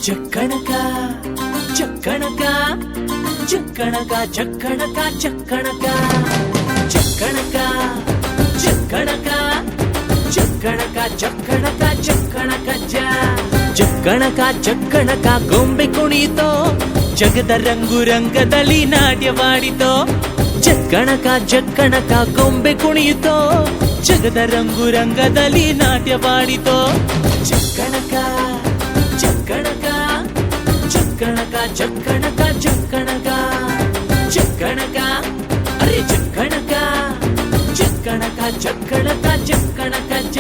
ಚಕ್ಕಣಕ ಚಕ್ಕಣಕ ಚಕ್ಕಣಕ ಚಕ್ಕಣಕ ಚಕ್ಕಣಕ ಚಕ್ಕಣಕ ಚಕ್ಕಣಕ ಚಕ್ಕಣಕ ಚಕ್ಕಣಕ ಚಕ್ಕಣಕ ಚಕ್ಕಣಕ ಚಕ್ಕಣಕ ಗೊಂಬೆ ಕುಣಿತೋ ಜಗದ ರಂಗು ರಂಗದಲ್ಲಿ ನಾಟ್ಯವಾಡಿತೋ ಚಕ್ಕಣಕ ಚಕ್ಕಣಕ ಗೊಂಬೆ ಕುಣಿತೋ ಜಗದ ರಂಗು ರಂಗದಲ್ಲಿ ನಾಟ್ಯವಾಡಿತೋ ಚಕ್ಕಣಕ ಚಕ್ಕಣಕ ಚಕ್ಕಣಕ ಚಕ್ಕಣಕ ಚಕ್ಕಣಕ ಚಕ್ಕಣಕ ಅರೆ ಚಕ್ಕಣಕ ಚಕ್ಕಣಕ ಚಕ್ಕಣಕ ಚಕ್ಕಣಕ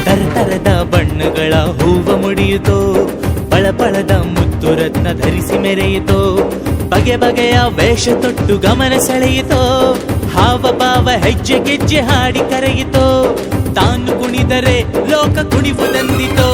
ತರತರದ ಬಣ್ಣಗಳ ಹೂವ ಮುಡಿಯಿತೋ ಪಳಪಳದ ಮುತ್ತು ರತ್ನ ಧರಿಸಿ ಮೆರೆಯಿತೋ ಬಗೆ ಬಗೆಯ ವೇಷ ತೊಟ್ಟು ಗಮನ ಸೆಳೆಯಿತೋ ಹಾವ ಭಾವ ಹೆಜ್ಜೆ ಗೆಜ್ಜೆ ಹಾಡಿ ಕರೆಯಿತೋ ತಾನು ಕುಣಿದರೆ ಲೋಕ ಕುಣಿವುದಂದಿತೋ